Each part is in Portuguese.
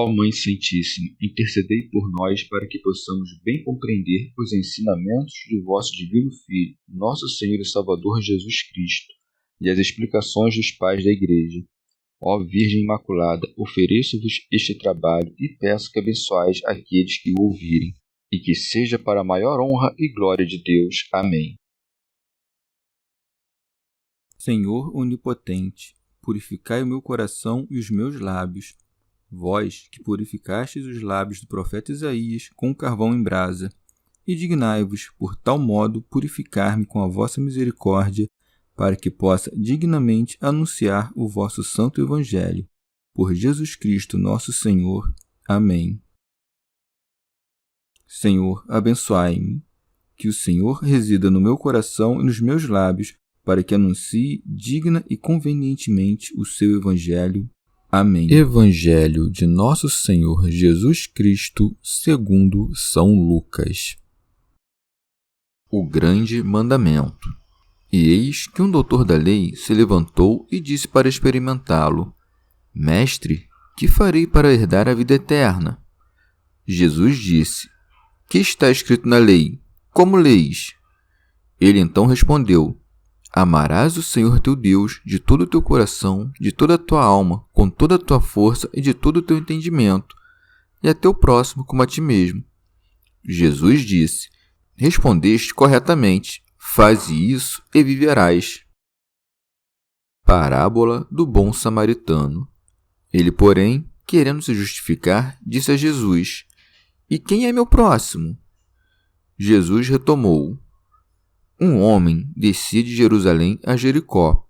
Ó Mãe Santíssima, intercedei por nós para que possamos bem compreender os ensinamentos de vosso Divino Filho, nosso Senhor e Salvador Jesus Cristo, e as explicações dos pais da Igreja. Ó Virgem Imaculada, ofereço-vos este trabalho e peço que abençoeis aqueles que o ouvirem, e que seja para a maior honra e glória de Deus. Amém. Senhor onipotente, purificai o meu coração e os meus lábios. Vós, que purificastes os lábios do profeta Isaías com carvão em brasa, e dignai-vos, por tal modo, purificar-me com a vossa misericórdia, para que possa dignamente anunciar o vosso santo Evangelho. Por Jesus Cristo nosso Senhor. Amém. Senhor, abençoai-me. Que o Senhor resida no meu coração e nos meus lábios, para que anuncie digna e convenientemente o seu Evangelho. Amém. Evangelho de Nosso Senhor Jesus Cristo, segundo São Lucas. O grande mandamento. E eis que um doutor da lei se levantou e disse para experimentá-lo: Mestre, que farei para herdar a vida eterna? Jesus disse: Que está escrito na lei? Como leis? Ele então respondeu: Amarás o Senhor teu Deus de todo o teu coração, de toda a tua alma, com toda a tua força e de todo o teu entendimento, e a teu próximo como a ti mesmo. Jesus disse: Respondeste corretamente, faze isso e viverás. Parábola do bom samaritano. Ele, porém, querendo se justificar, disse a Jesus: E quem é meu próximo? Jesus retomou: Um homem descia de Jerusalém a Jericó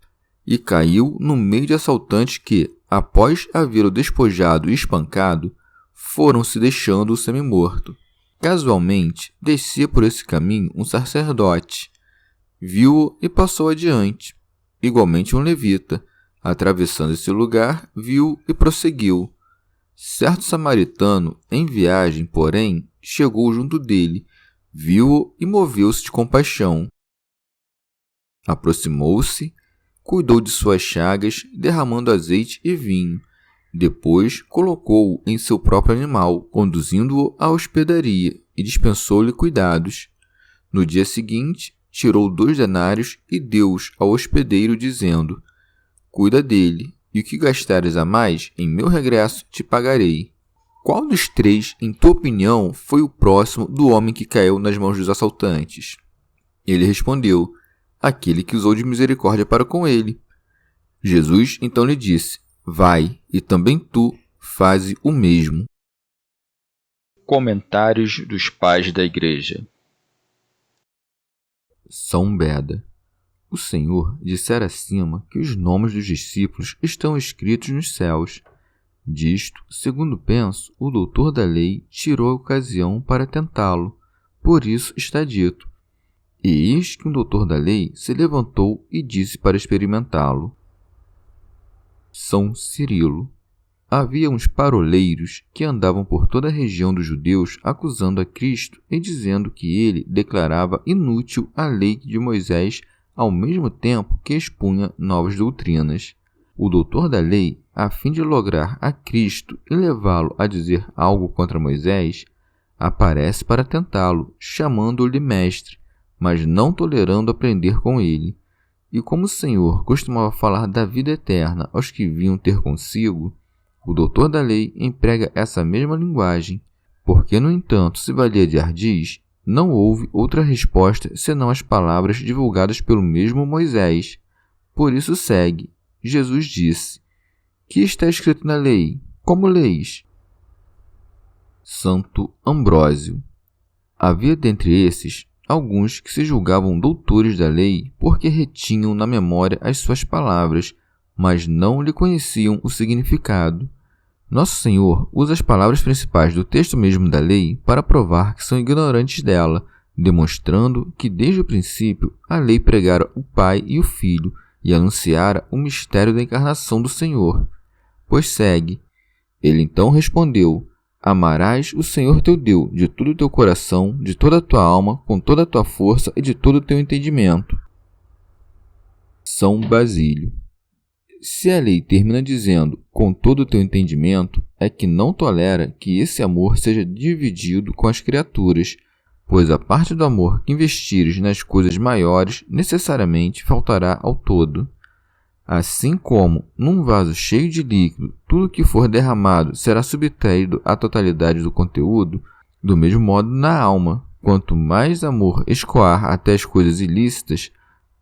e caiu no meio de assaltantes que, após havê-lo despojado e espancado, foram se deixando-o semi-morto. Casualmente, descia por esse caminho um sacerdote. Viu-o e passou adiante. Igualmente um levita, atravessando esse lugar, viu-o e prosseguiu. Certo samaritano, em viagem, porém, chegou junto dele, viu-o e moveu-se de compaixão. Aproximou-se, cuidou de suas chagas, derramando azeite e vinho. Depois colocou-o em seu próprio animal, conduzindo-o à hospedaria, e dispensou-lhe cuidados. No dia seguinte, tirou 2 denários e deu-os ao hospedeiro, dizendo: Cuida dele, e o que gastares a mais, em meu regresso te pagarei. Qual dos 3, em tua opinião, foi o próximo do homem que caiu nas mãos dos assaltantes? Ele respondeu: Aquele que usou de misericórdia para com ele. Jesus então lhe disse: Vai, e também tu faze o mesmo. Comentários dos Pais da Igreja. São Beda. O Senhor dissera acima que os nomes dos discípulos estão escritos nos céus. Disto, segundo penso, o doutor da lei tirou a ocasião para tentá-lo. Por isso está dito: E eis que um doutor da lei se levantou e disse para experimentá-lo. São Cirilo. Havia uns paroleiros que andavam por toda a região dos judeus acusando a Cristo e dizendo que ele declarava inútil a lei de Moisés ao mesmo tempo que expunha novas doutrinas. O doutor da lei, a fim de lograr a Cristo e levá-lo a dizer algo contra Moisés, aparece para tentá-lo, chamando-lhe mestre, mas não tolerando aprender com ele. E como o Senhor costumava falar da vida eterna aos que vinham ter consigo, o doutor da lei emprega essa mesma linguagem, porque, no entanto, se valia de ardis, não houve outra resposta senão as palavras divulgadas pelo mesmo Moisés. Por isso segue. Jesus disse: Que está escrito na lei? Como leis? Santo Ambrósio. Havia dentre esses alguns que se julgavam doutores da lei porque retinham na memória as suas palavras, mas não lhe conheciam o significado. Nosso Senhor usa as palavras principais do texto mesmo da lei para provar que são ignorantes dela, demonstrando que desde o princípio a lei pregara o Pai e o Filho e anunciara o mistério da encarnação do Senhor. Pois segue. Ele então respondeu: Amarás o Senhor teu Deus de todo o teu coração, de toda a tua alma, com toda a tua força e de todo o teu entendimento. São Basílio. se a lei termina dizendo com todo o teu entendimento, é que não tolera que esse amor seja dividido com as criaturas, pois a parte do amor que investires nas coisas maiores necessariamente faltará ao todo. Assim como, num vaso cheio de líquido, tudo que for derramado será subtraído à totalidade do conteúdo, do mesmo modo na alma, quanto mais amor escoar até as coisas ilícitas,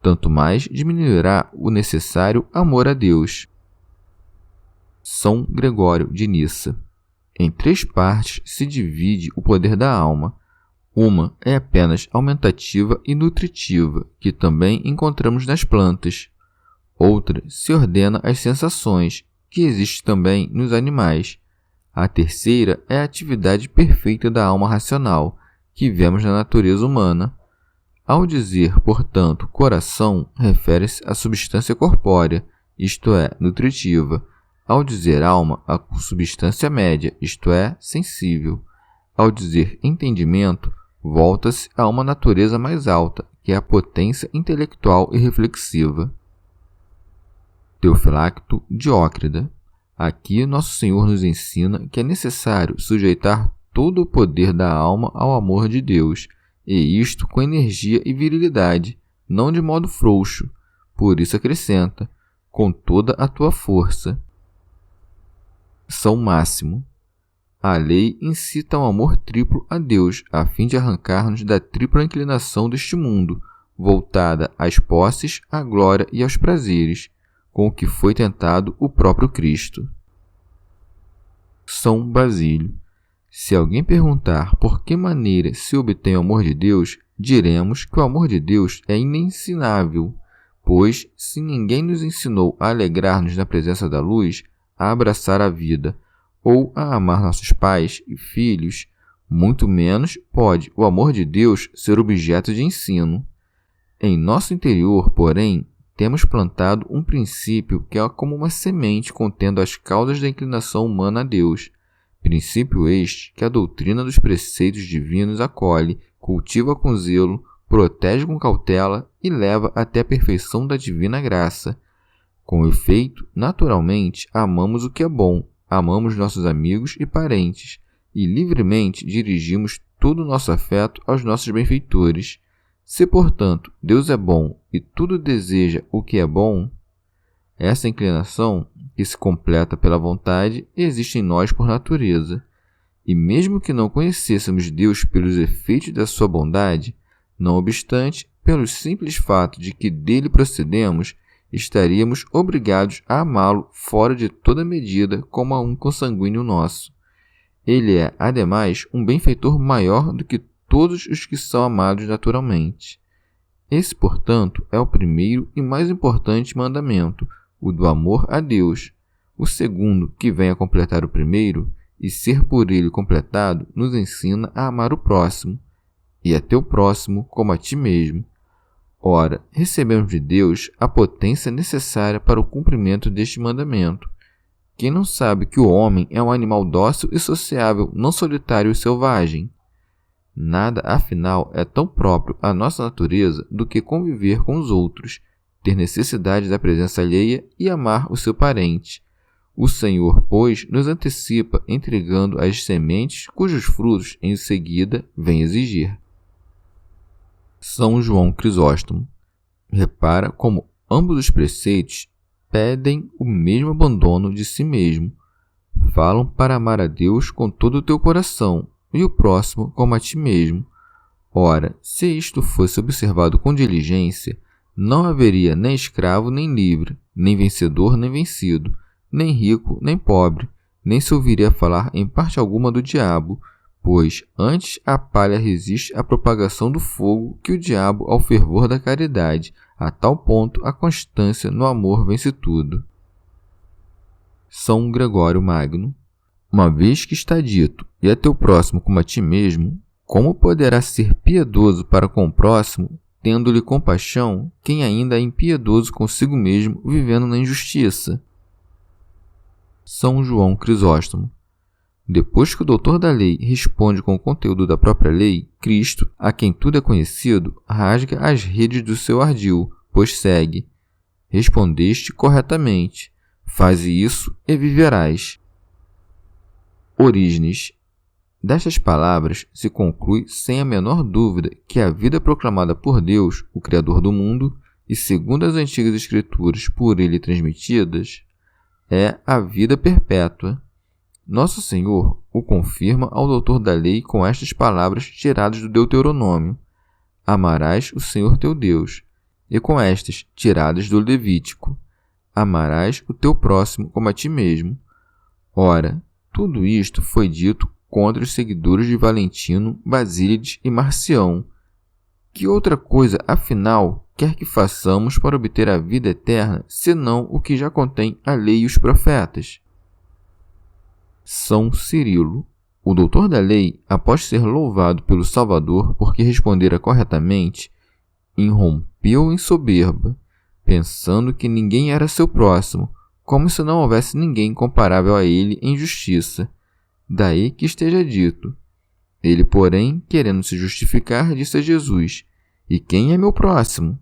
tanto mais diminuirá o necessário amor a Deus. São Gregório de Nissa. Em 3 partes se divide o poder da alma. Uma é apenas aumentativa e nutritiva, que também encontramos nas plantas. Outra se ordena às sensações, que existe também nos animais. A terceira é a atividade perfeita da alma racional, que vemos na natureza humana. Ao dizer, portanto, coração, refere-se à substância corpórea, isto é, nutritiva. Ao dizer alma, à substância média, isto é, sensível. Ao dizer entendimento, volta-se a uma natureza mais alta, que é a potência intelectual e reflexiva. Teofilacto Diócrida. Aqui Nosso Senhor nos ensina que é necessário sujeitar todo o poder da alma ao amor de Deus, e isto com energia e virilidade, não de modo frouxo. Por isso acrescenta, com toda a tua força. São Máximo. A lei incita ao amor triplo a Deus, a fim de arrancar-nos da tripla inclinação deste mundo, voltada às posses, à glória e aos prazeres, com o que foi tentado o próprio Cristo. São Basílio. Se alguém perguntar por que maneira se obtém o amor de Deus, diremos que o amor de Deus é inensinável, pois, se ninguém nos ensinou a alegrar-nos na presença da luz, a abraçar a vida, ou a amar nossos pais e filhos, muito menos pode o amor de Deus ser objeto de ensino. Em nosso interior, porém, temos plantado um princípio que é como uma semente contendo as causas da inclinação humana a Deus. Princípio este que a doutrina dos preceitos divinos acolhe, cultiva com zelo, protege com cautela e leva até a perfeição da divina graça. Com efeito, naturalmente, amamos o que é bom, amamos nossos amigos e parentes, e livremente dirigimos todo o nosso afeto aos nossos benfeitores. Se, portanto, Deus é bom e tudo deseja o que é bom, essa inclinação, que se completa pela vontade, existe em nós por natureza. E mesmo que não conhecêssemos Deus pelos efeitos da sua bondade, não obstante, pelo simples fato de que dele procedemos, estaríamos obrigados a amá-lo fora de toda medida como a um consanguíneo nosso. Ele é, ademais, um benfeitor maior do que todos os que são amados naturalmente. Esse, portanto, é o primeiro e mais importante mandamento, o do amor a Deus. O segundo, que vem a completar o primeiro, e ser por ele completado, nos ensina a amar o próximo, e a teu próximo como a ti mesmo. Ora, recebemos de Deus a potência necessária para o cumprimento deste mandamento. Quem não sabe que o homem é um animal dócil e sociável, não solitário e selvagem? Nada, afinal, é tão próprio à nossa natureza do que conviver com os outros, ter necessidade da presença alheia e amar o seu parente. O Senhor, pois, nos antecipa entregando as sementes cujos frutos, em seguida, vem exigir. São João Crisóstomo. Repara como ambos os preceitos pedem o mesmo abandono de si mesmo. Falam para amar a Deus com todo o teu coração e o próximo como a ti mesmo. Ora, se isto fosse observado com diligência, não haveria nem escravo nem livre, nem vencedor nem vencido, nem rico nem pobre, nem se ouviria falar em parte alguma do diabo, pois antes a palha resiste à propagação do fogo que o diabo ao fervor da caridade, a tal ponto a constância no amor vence tudo. São Gregório Magno. Uma vez que está dito, e a teu próximo como a ti mesmo, como poderá ser piedoso para com o próximo, tendo-lhe compaixão, quem ainda é impiedoso consigo mesmo, vivendo na injustiça? São João Crisóstomo. Depois que o doutor da lei responde com o conteúdo da própria lei, Cristo, a quem tudo é conhecido, rasga as redes do seu ardil, pois segue: respondeste corretamente. Faze isso e viverás. Orígenes. Destas palavras se conclui sem a menor dúvida que a vida proclamada por Deus, o Criador do mundo, e segundo as antigas Escrituras por ele transmitidas, é a vida perpétua. Nosso Senhor o confirma ao doutor da lei com estas palavras tiradas do Deuteronômio: amarás o Senhor teu Deus, e com estas tiradas do Levítico: amarás o teu próximo como a ti mesmo. Ora, tudo isto foi dito contra os seguidores de Valentino, Basílides e Marcião. Que outra coisa, afinal, quer que façamos para obter a vida eterna, senão o que já contém a lei e os profetas? São Cirilo. O doutor da lei, após ser louvado pelo Salvador porque respondera corretamente, irrompeu em soberba, pensando que ninguém era seu próximo, como se não houvesse ninguém comparável a ele em justiça. Daí que esteja dito. Ele, porém, querendo se justificar, disse a Jesus: e quem é meu próximo?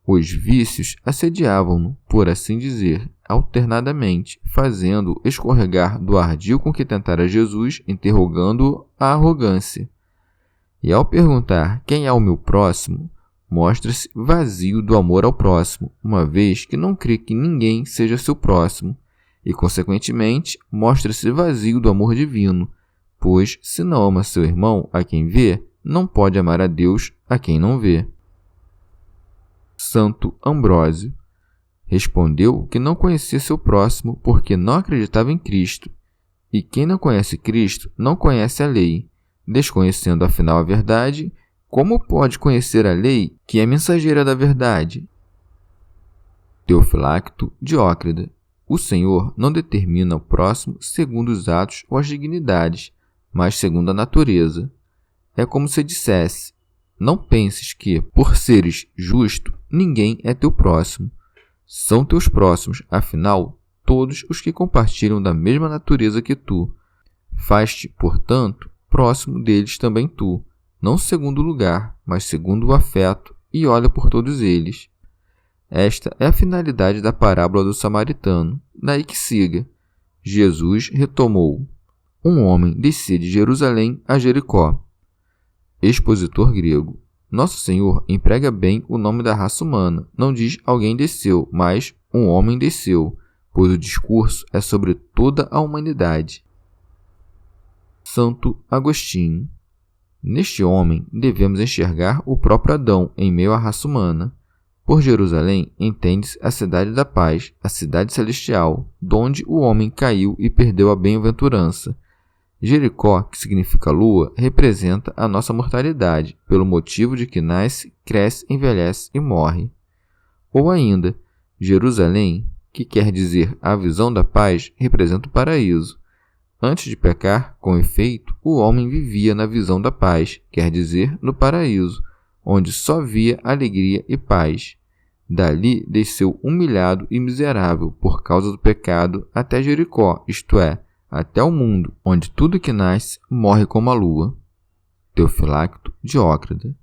Os vícios assediavam-no, por assim dizer, alternadamente, fazendo-o escorregar do ardil com que tentara Jesus, interrogando-o a arrogância. E ao perguntar quem é o meu próximo, mostra-se vazio do amor ao próximo, uma vez que não crê que ninguém seja seu próximo, e, consequentemente, mostra-se vazio do amor divino, pois, se não ama seu irmão a quem vê, não pode amar a Deus a quem não vê. Santo Ambrósio respondeu que não conhecia seu próximo porque não acreditava em Cristo, e quem não conhece Cristo não conhece a lei. Desconhecendo afinal a verdade, como pode conhecer a lei, que é mensageira da verdade? Teofilacto, Diócrida. O Senhor não determina o próximo segundo os atos ou as dignidades, mas segundo a natureza. É como se dissesse: não penses que, por seres justo, ninguém é teu próximo. São teus próximos, afinal, todos os que compartilham da mesma natureza que tu. Faz-te, portanto, próximo deles também tu, não segundo o lugar, mas segundo o afeto, e olha por todos eles. Esta é a finalidade da parábola do samaritano. Daí que siga. Jesus retomou: um homem descia de Jerusalém a Jericó. Expositor grego. Nosso Senhor emprega bem o nome da raça humana. Não diz alguém desceu, mas um homem desceu, pois o discurso é sobre toda a humanidade. Santo Agostinho. Neste homem devemos enxergar o próprio Adão em meio à raça humana. Por Jerusalém entende-se a cidade da paz, a cidade celestial, donde o homem caiu e perdeu a bem-aventurança. Jericó, que significa lua, representa a nossa mortalidade, pelo motivo de que nasce, cresce, envelhece e morre. Ou ainda, Jerusalém, que quer dizer a visão da paz, representa o paraíso. Antes de pecar, com efeito, o homem vivia na visão da paz, quer dizer, no paraíso, onde só via alegria e paz. Dali desceu humilhado e miserável por causa do pecado até Jericó, isto é, até o mundo, onde tudo que nasce morre como a lua. Teofilacto, Diócrida.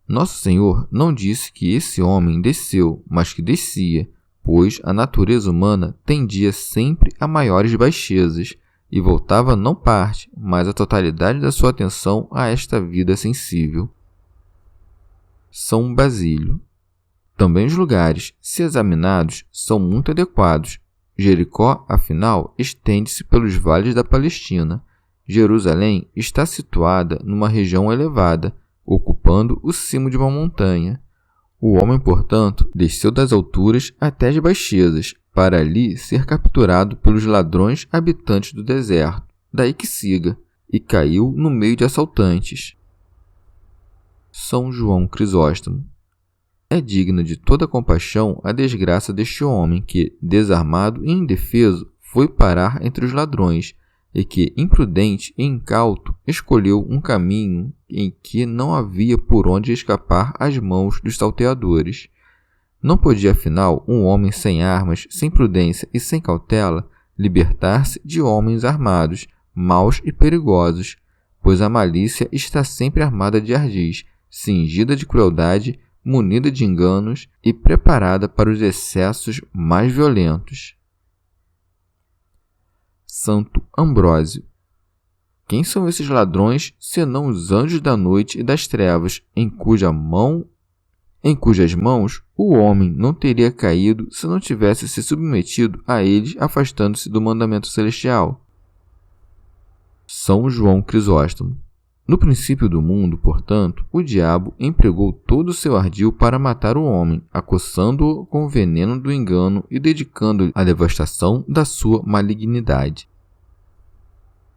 Nosso Senhor não disse que esse homem desceu, mas que descia, pois a natureza humana tendia sempre a maiores baixezas, e voltava não parte, mas a totalidade da sua atenção a esta vida sensível. São Basílio. Também os lugares, se examinados, são muito adequados. Jericó, afinal, estende-se pelos vales da Palestina. Jerusalém está situada numa região elevada, ocupando o cimo de uma montanha. O homem, portanto, desceu das alturas até as baixezas, para ali ser capturado pelos ladrões habitantes do deserto. Daí que siga, e caiu no meio de assaltantes. São João Crisóstomo. É digna de toda compaixão a desgraça deste homem que, desarmado e indefeso, foi parar entre os ladrões, e que, imprudente e incauto, escolheu um caminho em que não havia por onde escapar às mãos dos salteadores. Não podia, afinal, um homem sem armas, sem prudência e sem cautela, libertar-se de homens armados, maus e perigosos, pois a malícia está sempre armada de ardis, cingida de crueldade, munida de enganos e preparada para os excessos mais violentos. Santo Ambrósio. Quem são esses ladrões, senão os anjos da noite e das trevas, em cujas mãos o homem não teria caído se não tivesse se submetido a eles, afastando-se do mandamento celestial? São João Crisóstomo. No princípio do mundo, portanto, o diabo empregou todo o seu ardil para matar o homem, acossando-o com o veneno do engano e dedicando-lhe a devastação da sua malignidade.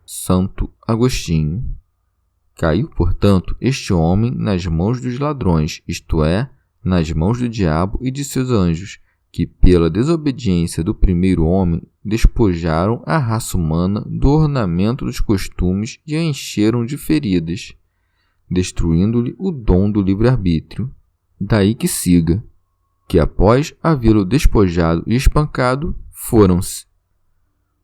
Santo Agostinho. Caiu, portanto, este homem nas mãos dos ladrões, isto é, nas mãos do diabo e de seus anjos, que, pela desobediência do primeiro homem, despojaram a raça humana do ornamento dos costumes e a encheram de feridas, destruindo-lhe o dom do livre-arbítrio. Daí que siga, que após havê-lo despojado e espancado, foram-se.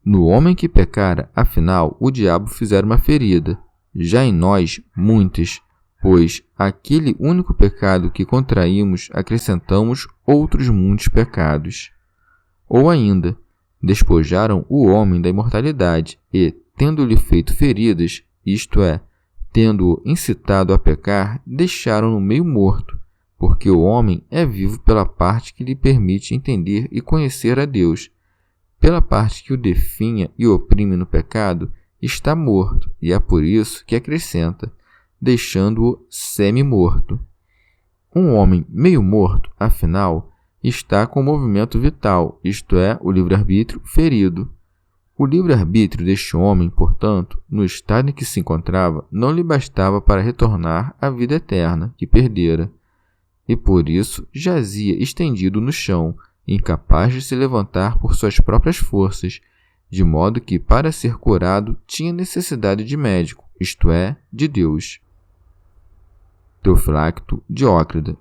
No homem que pecara, afinal, o diabo fizera uma ferida, já em nós, muitas, pois àquele único pecado que contraímos acrescentamos outros muitos pecados. Ou ainda, despojaram o homem da imortalidade e, tendo-lhe feito feridas, isto é, tendo-o incitado a pecar, deixaram-no meio morto, porque o homem é vivo pela parte que lhe permite entender e conhecer a Deus. Pela parte que o definha e oprime no pecado, está morto, e é por isso que acrescenta, deixando-o semi-morto. Um homem meio morto, afinal, está com o movimento vital, isto é, o livre-arbítrio, ferido. O livre-arbítrio deste homem, portanto, no estado em que se encontrava, não lhe bastava para retornar à vida eterna, que perdera, e por isso jazia estendido no chão, incapaz de se levantar por suas próprias forças, de modo que, para ser curado, tinha necessidade de médico, isto é, de Deus. Teofracto Diócrida.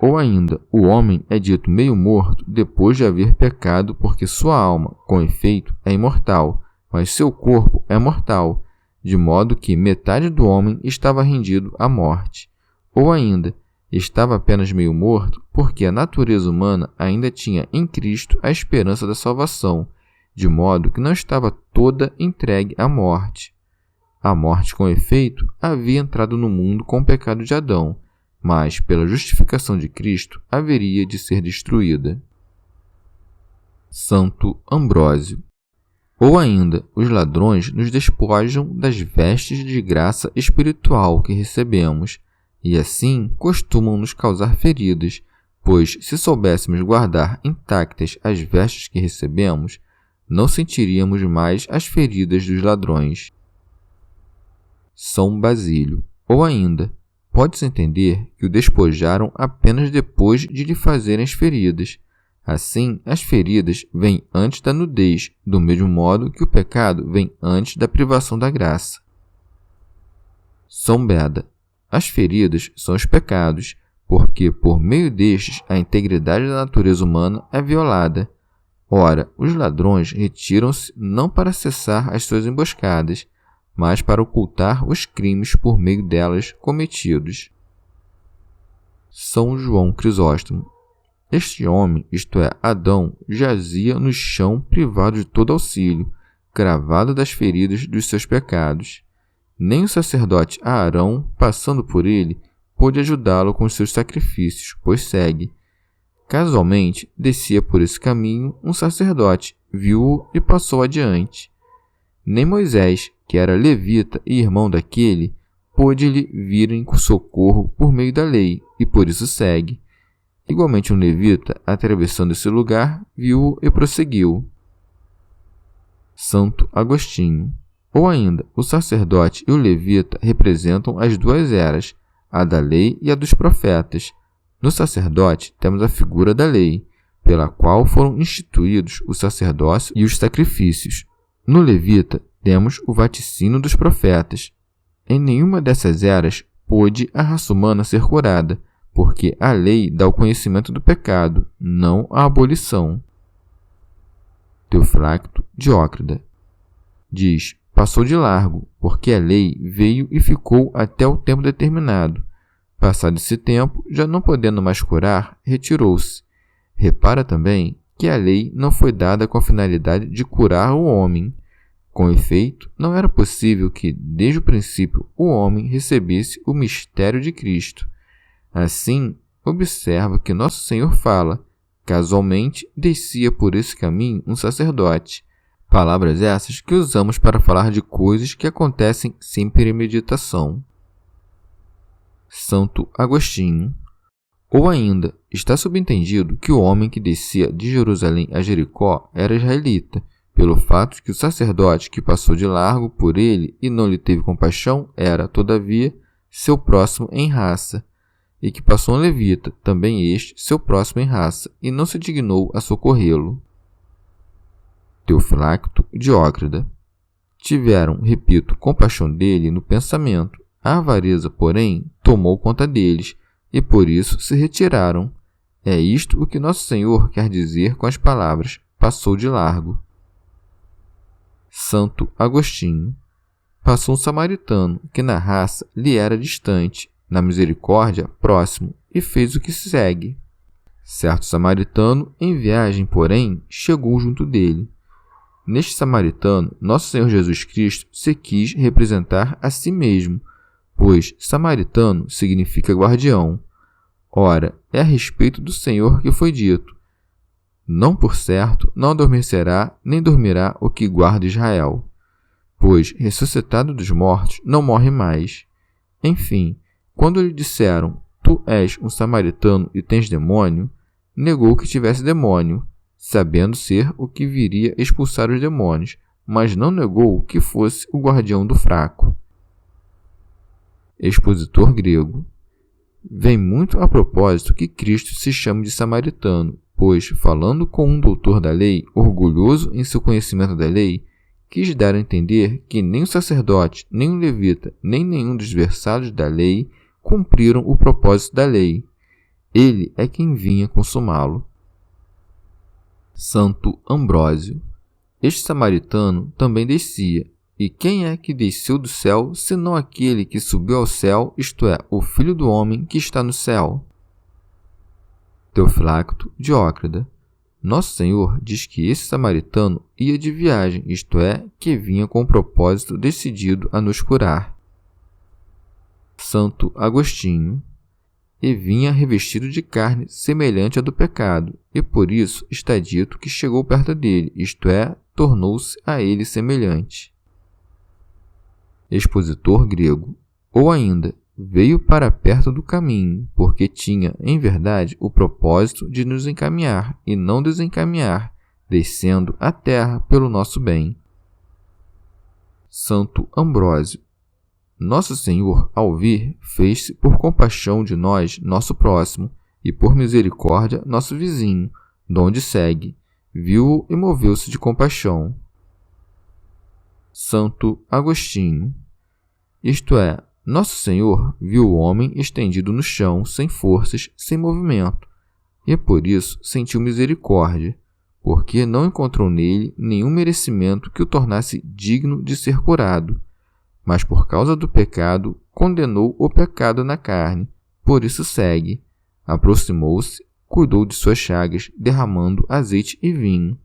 Ou ainda, o homem é dito meio morto depois de haver pecado, porque sua alma, com efeito, é imortal, mas seu corpo é mortal, de modo que metade do homem estava rendido à morte. Ou ainda, estava apenas meio morto, porque a natureza humana ainda tinha em Cristo a esperança da salvação, de modo que não estava toda entregue à morte. A morte, com efeito, havia entrado no mundo com o pecado de Adão, mas, pela justificação de Cristo, haveria de ser destruída. Santo Ambrósio. Ou ainda, os ladrões nos despojam das vestes de graça espiritual que recebemos, e assim costumam nos causar feridas, pois, se soubéssemos guardar intactas as vestes que recebemos, não sentiríamos mais as feridas dos ladrões. São Basílio. Ou ainda, pode-se entender que o despojaram apenas depois de lhe fazerem as feridas. Assim, as feridas vêm antes da nudez, do mesmo modo que o pecado vem antes da privação da graça. São Beda. As feridas são os pecados, porque por meio destes a integridade da natureza humana é violada. Ora, os ladrões retiram-se não para cessar as suas emboscadas, mas para ocultar os crimes por meio delas cometidos. São João Crisóstomo. Este homem, isto é, Adão, jazia no chão privado de todo auxílio, cravado das feridas dos seus pecados. Nem o sacerdote Aarão, passando por ele, pôde ajudá-lo com os seus sacrifícios, pois segue. Casualmente, descia por esse caminho um sacerdote, viu-o e passou adiante. Nem Moisés, que era levita e irmão daquele, pôde-lhe vir em socorro por meio da lei, e por isso segue. Igualmente um levita, atravessando esse lugar, viu-o e prosseguiu. Santo Agostinho. Ou ainda, o sacerdote e o levita representam as duas eras, a da lei e a dos profetas. No sacerdote temos a figura da lei, pela qual foram instituídos o sacerdócio e os sacrifícios. No levita temos o vaticínio dos profetas. Em nenhuma dessas eras pôde a raça humana ser curada, porque a lei dá o conhecimento do pecado, não a abolição. Teofracto Diócrida. Diz, passou de largo, porque a lei veio e ficou até o tempo determinado. Passado esse tempo, já não podendo mais curar, retirou-se. Repara também que a lei não foi dada com a finalidade de curar o homem. Com efeito, não era possível que, desde o princípio, o homem recebesse o mistério de Cristo. Assim, observa que Nosso Senhor fala: casualmente descia por esse caminho um sacerdote. Palavras essas que usamos para falar de coisas que acontecem sem premeditação. Santo Agostinho. Ou ainda, está subentendido que o homem que descia de Jerusalém a Jericó era israelita, pelo fato de que o sacerdote que passou de largo por ele e não lhe teve compaixão era, todavia, seu próximo em raça, e que passou um levita, também este, seu próximo em raça, e não se dignou a socorrê-lo. Teofilacto, Diócrida. Tiveram, repito, compaixão dele no pensamento. A avareza, porém, tomou conta deles, e por isso se retiraram. É isto o que Nosso Senhor quer dizer com as palavras: passou de largo. Santo Agostinho. Passou um samaritano, que na raça lhe era distante, na misericórdia próximo, e fez o que se segue. Certo samaritano, em viagem, porém, chegou junto dele. Neste samaritano, Nosso Senhor Jesus Cristo se quis representar a si mesmo, pois samaritano significa guardião. Ora, é a respeito do Senhor que foi dito: não por certo não adormecerá nem dormirá o que guarda Israel, pois ressuscitado dos mortos não morre mais. Enfim, quando lhe disseram: tu és um samaritano e tens demônio, negou que tivesse demônio, sabendo ser o que viria expulsar os demônios, mas não negou que fosse o guardião do fraco. Expositor grego. Vem muito a propósito que Cristo se chame de samaritano, pois, falando com um doutor da lei, orgulhoso em seu conhecimento da lei, quis dar a entender que nem o sacerdote, nem o levita, nem nenhum dos versados da lei cumpriram o propósito da lei. Ele é quem vinha consumá-lo. Santo Ambrósio. Este samaritano também descia. E quem é que desceu do céu, senão aquele que subiu ao céu, isto é, o Filho do Homem que está no céu? Teofilacto, Diócrida. Nosso Senhor diz que esse samaritano ia de viagem, isto é, que vinha com o propósito decidido a nos curar. Santo Agostinho. E vinha revestido de carne semelhante à do pecado, e por isso está dito que chegou perto dele, isto é, tornou-se a ele semelhante. Expositor grego. Ou ainda, veio para perto do caminho, porque tinha, em verdade, o propósito de nos encaminhar e não desencaminhar, descendo à terra pelo nosso bem. Santo Ambrósio. Nosso Senhor, ao vir, fez-se por compaixão de nós, nosso próximo, e por misericórdia, nosso vizinho, donde segue. Viu-o e moveu-se de compaixão. Santo Agostinho. Isto é, Nosso Senhor viu o homem estendido no chão, sem forças, sem movimento, e por isso sentiu misericórdia, porque não encontrou nele nenhum merecimento que o tornasse digno de ser curado, mas por causa do pecado condenou o pecado na carne, por isso segue. Aproximou-se, cuidou de suas chagas, derramando azeite e vinho.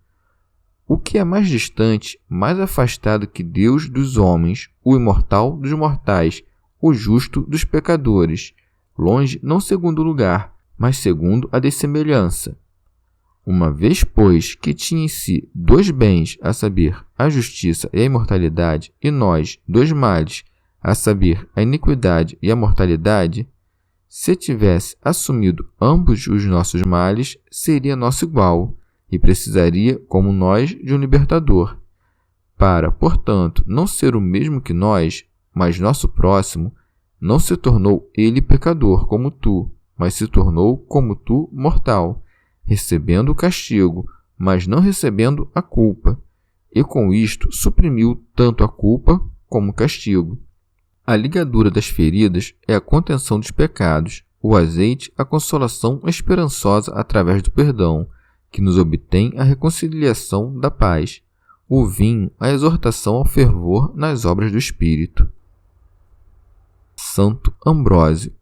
O que é mais distante, mais afastado que Deus dos homens, o imortal dos mortais, o justo dos pecadores, longe não segundo lugar, mas segundo a dessemelhança. Uma vez, pois, que tinha em si dois bens, a saber, a justiça e a imortalidade, e nós, dois males, a saber, a iniquidade e a mortalidade, se tivesse assumido ambos os nossos males, seria nosso igual, e precisaria, como nós, de um libertador. Para, portanto, não ser o mesmo que nós, mas nosso próximo, não se tornou ele pecador como tu, mas se tornou, como tu, mortal, recebendo o castigo, mas não recebendo a culpa, e com isto suprimiu tanto a culpa como o castigo. A ligadura das feridas é a contenção dos pecados, o azeite a consolação esperançosa através do perdão, que nos obtém a reconciliação da paz, o vinho a exortação ao fervor nas obras do Espírito. Santo Ambrósio.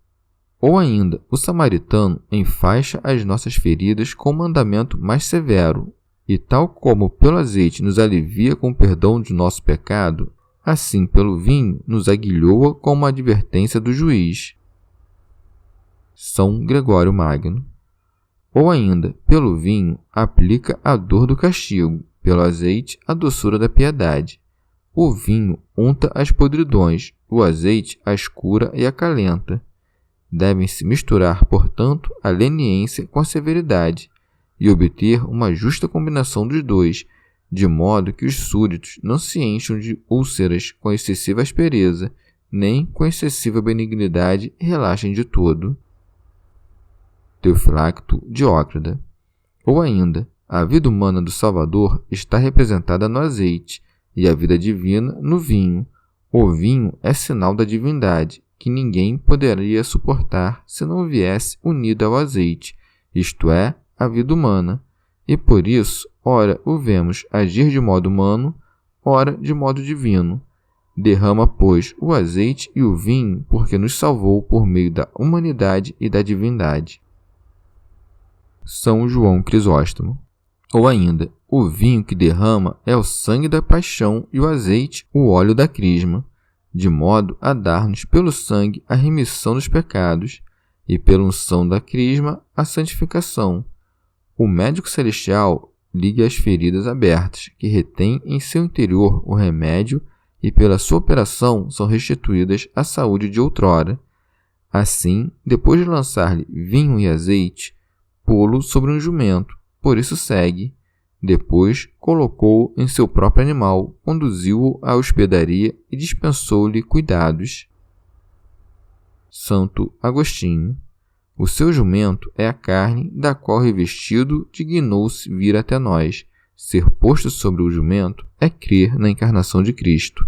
Ou ainda, o samaritano enfaixa as nossas feridas com um mandamento mais severo, e tal como pelo azeite nos alivia com o perdão de nosso pecado, assim pelo vinho nos aguilhoa com uma advertência do juiz. São Gregório Magno. Ou ainda, pelo vinho aplica a dor do castigo, pelo azeite a doçura da piedade. O vinho unta as podridões, o azeite as cura e acalenta. Devem-se misturar, portanto, a leniência com a severidade, e obter uma justa combinação dos dois, de modo que os súditos não se encham de úlceras com excessiva aspereza, nem com excessiva benignidade relaxem de todo. Teofilacto Diócrida. Ou ainda, a vida humana do Salvador está representada no azeite, e a vida divina no vinho. O vinho é sinal da divindade, que ninguém poderia suportar se não viesse unido ao azeite, isto é, a vida humana, e por isso, ora o vemos agir de modo humano, ora de modo divino. Derrama, pois, o azeite e o vinho, porque nos salvou por meio da humanidade e da divindade. São João Crisóstomo. Ou ainda, o vinho que derrama é o sangue da paixão e o azeite, o óleo da crisma, de modo a dar-nos pelo sangue a remissão dos pecados e pela unção da crisma a santificação. O médico celestial liga as feridas abertas, que retém em seu interior o remédio e pela sua operação são restituídas à saúde de outrora. Assim, depois de lançar-lhe vinho e azeite, pô-lo sobre um jumento, por isso segue. Depois colocou-o em seu próprio animal, conduziu-o à hospedaria e dispensou-lhe cuidados. Santo Agostinho. O seu jumento é a carne, da qual revestido dignou-se vir até nós. Ser posto sobre o jumento é crer na encarnação de Cristo.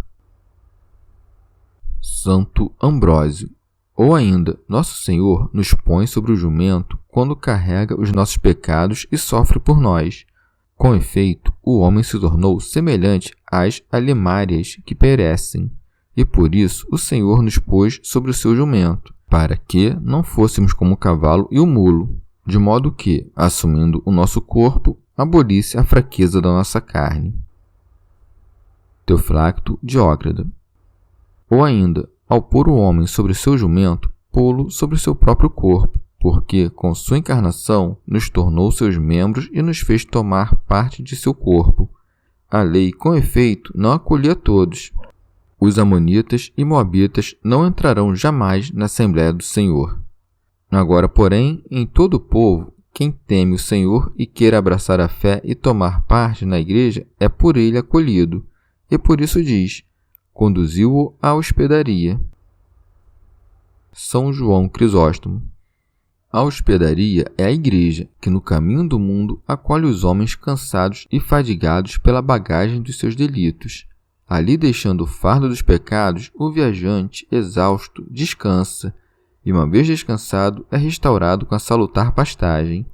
Santo Ambrósio. Ou ainda, Nosso Senhor nos põe sobre o jumento quando carrega os nossos pecados e sofre por nós. Com efeito, o homem se tornou semelhante às alimárias que perecem, e por isso o Senhor nos pôs sobre o seu jumento, para que não fôssemos como o cavalo e o mulo, de modo que, assumindo o nosso corpo, abolisse a fraqueza da nossa carne. Teofilacto Diócrida. Ou ainda, ao pôr o homem sobre o seu jumento, pô-lo sobre o seu próprio corpo, porque, com sua encarnação, nos tornou seus membros e nos fez tomar parte de seu corpo. A lei, com efeito, não acolhia todos. Os amonitas e moabitas não entrarão jamais na Assembleia do Senhor. Agora, porém, em todo o povo, quem teme o Senhor e queira abraçar a fé e tomar parte na igreja é por ele acolhido, e por isso diz: conduziu-o à hospedaria. São João Crisóstomo. A hospedaria é a igreja, que no caminho do mundo acolhe os homens cansados e fadigados pela bagagem dos seus delitos. Ali, deixando o fardo dos pecados, o viajante, exausto, descansa, e uma vez descansado, é restaurado com a salutar pastagem.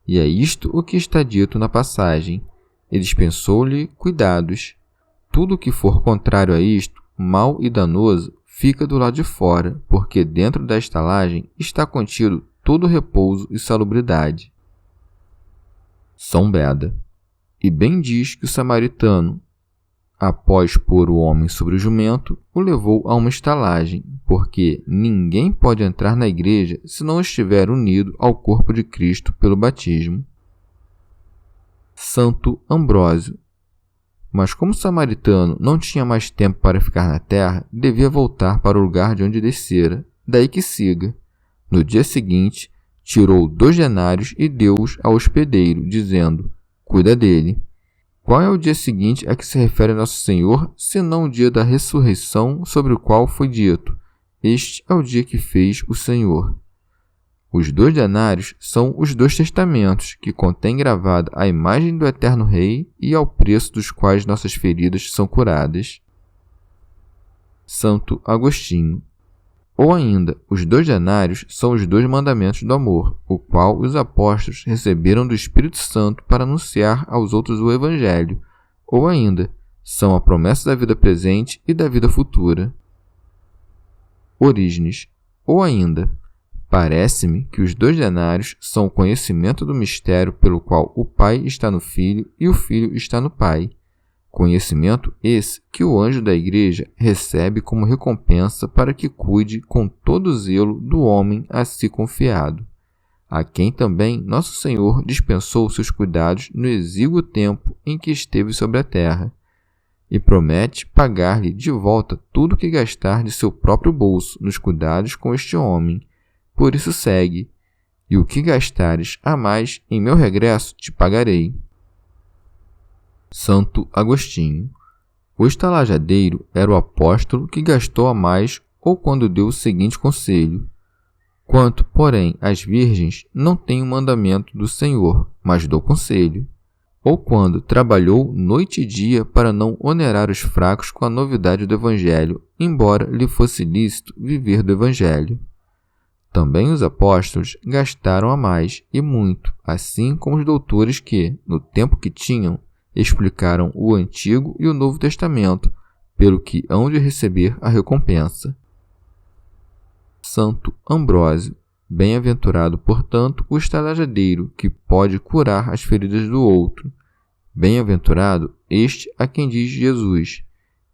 E é isto o que está dito na passagem: e dispensou-lhe cuidados. Tudo o que for contrário a isto, mal e danoso, fica do lado de fora, porque dentro da estalagem está contido todo repouso e salubridade. São Beda. E bem diz que o samaritano, após pôr o homem sobre o jumento, o levou a uma estalagem, porque ninguém pode entrar na igreja se não estiver unido ao corpo de Cristo pelo batismo. Santo Ambrósio. Mas como o samaritano não tinha mais tempo para ficar na terra, devia voltar para o lugar de onde descera, daí que siga. No dia seguinte, tirou 2 denários e deu-os ao hospedeiro, dizendo: cuida dele. Qual é o dia seguinte a que se refere Nosso Senhor, senão o dia da ressurreição, sobre o qual foi dito: este é o dia que fez o Senhor. Os 2 denários são os 2 testamentos, que contêm gravada a imagem do eterno Rei e ao preço dos quais nossas feridas são curadas. Santo Agostinho. Ou ainda, os 2 denários são os 2 mandamentos do amor, o qual os apóstolos receberam do Espírito Santo para anunciar aos outros o Evangelho. Ou ainda, são a promessa da vida presente e da vida futura. Orígenes. Ou ainda, Parece-me que os 2 denários são o conhecimento do mistério pelo qual o Pai está no Filho e o Filho está no Pai. Conhecimento esse que o anjo da igreja recebe como recompensa para que cuide com todo zelo do homem a si confiado, a quem também nosso Senhor dispensou seus cuidados no exíguo tempo em que esteve sobre a terra, e promete pagar-lhe de volta tudo que gastar de seu próprio bolso nos cuidados com este homem. Por isso segue, e o que gastares a mais em meu regresso te pagarei. Santo Agostinho. O estalajadeiro era o apóstolo que gastou a mais ou quando deu o seguinte conselho: quanto, porém, às virgens, não tenho mandamento do Senhor, mas dou conselho. Ou quando trabalhou noite e dia para não onerar os fracos com a novidade do Evangelho, embora lhe fosse lícito viver do Evangelho. Também os apóstolos gastaram a mais e muito, assim como os doutores que, no tempo que tinham, explicaram o Antigo e o Novo Testamento, pelo que hão de receber a recompensa. Santo Ambrósio. Bem-aventurado, portanto, o estalajadeiro, que pode curar as feridas do outro. Bem-aventurado este a quem diz Jesus: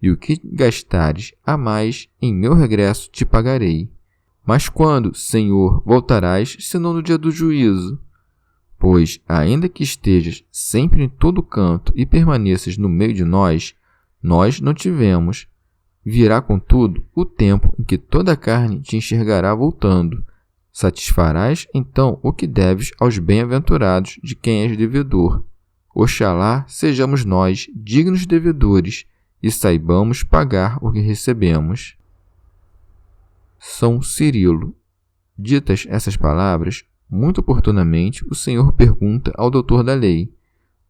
e o que gastares a mais, em meu regresso te pagarei. Mas quando, Senhor, voltarás, senão no dia do juízo? Pois, ainda que estejas sempre em todo canto e permaneças no meio de nós não te vemos. Virá, contudo, o tempo em que toda a carne te enxergará voltando. Satisfarás, então, o que deves aos bem-aventurados de quem és devedor. Oxalá sejamos nós dignos devedores e saibamos pagar o que recebemos. São Cirilo. Ditas essas palavras, muito oportunamente o Senhor pergunta ao doutor da lei: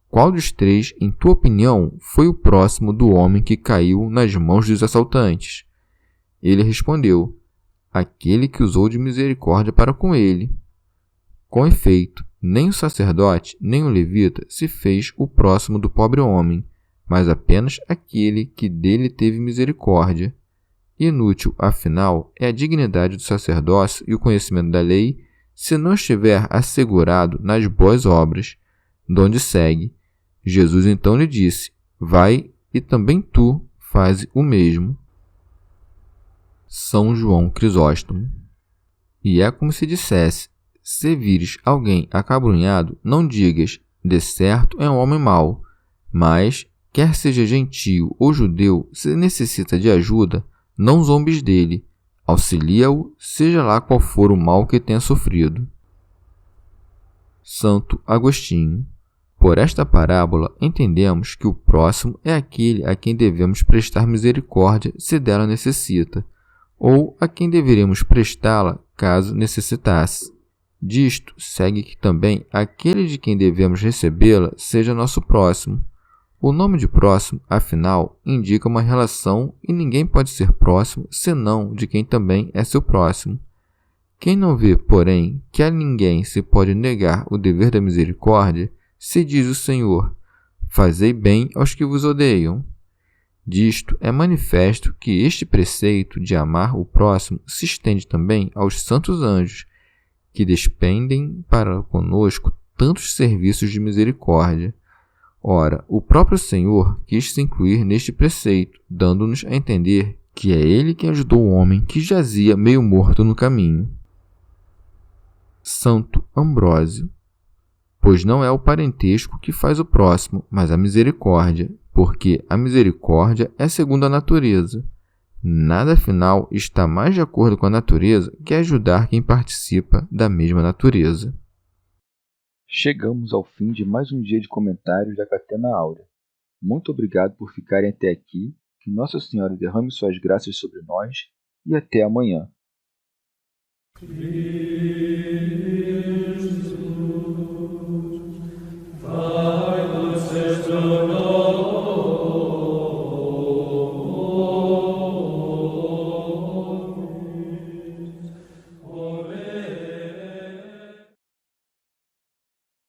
qual dos 3, em tua opinião, foi o próximo do homem que caiu nas mãos dos assaltantes? Ele respondeu: aquele que usou de misericórdia para com ele. Com efeito, nem o sacerdote, nem o levita se fez o próximo do pobre homem, mas apenas aquele que dele teve misericórdia. Inútil, afinal, é a dignidade do sacerdócio e o conhecimento da lei, se não estiver assegurado nas boas obras, donde segue. Jesus então lhe disse: vai, e também tu faze o mesmo. São João Crisóstomo. E é como se dissesse: se vires alguém acabrunhado, não digas, de certo é um homem mau, mas, quer seja gentio ou judeu, se necessita de ajuda, não zombes dele, auxilia-o, seja lá qual for o mal que tenha sofrido. Santo Agostinho. Por esta parábola, entendemos que o próximo é aquele a quem devemos prestar misericórdia se dela necessita, ou a quem deveremos prestá-la caso necessitasse. Disto segue que também aquele de quem devemos recebê-la seja nosso próximo. O nome de próximo, afinal, indica uma relação e ninguém pode ser próximo senão de quem também é seu próximo. Quem não vê, porém, que a ninguém se pode negar o dever da misericórdia, se diz o Senhor: fazei bem aos que vos odeiam. Disto é manifesto que este preceito de amar o próximo se estende também aos santos anjos, que despendem para conosco tantos serviços de misericórdia. Ora, o próprio Senhor quis se incluir neste preceito, dando-nos a entender que é Ele quem ajudou o homem que jazia meio morto no caminho. Santo Ambrósio. Pois não é o parentesco que faz o próximo, mas a misericórdia, porque a misericórdia é segundo a natureza. Nada, afinal, está mais de acordo com a natureza que ajudar quem participa da mesma natureza. Chegamos ao fim de mais um dia de comentários da Catena Áurea. Muito obrigado por ficarem até aqui, que Nossa Senhora derrame suas graças sobre nós e até amanhã. Jesus,